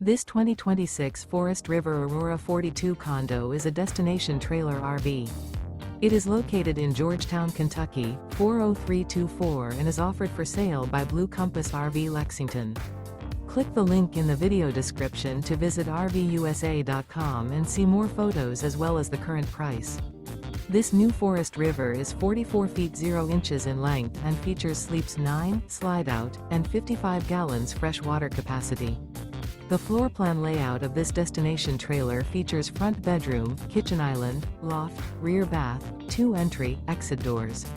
This 2026 Forest River Aurora 42 condo is a destination trailer RV. It is located in Georgetown, Kentucky, 40324 and is offered for sale by Blue Compass RV Lexington. Click the link in the video description to visit RVUSA.com and see more photos as well as the current price. This new Forest River is 44 feet 0 inches in length and features sleeps 9, slide-out, and 55 gallons fresh water capacity. The floor plan layout of this destination trailer features front bedroom, kitchen island, loft, rear bath, 2 entry, exit doors.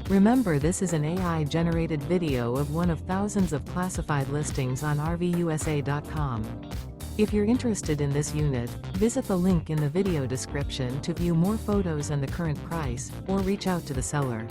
Remember, this is an AI-generated video of one of thousands of classified listings on RVUSA.com. If you're interested in this unit, visit the link in the video description to view more photos and the current price, or reach out to the seller.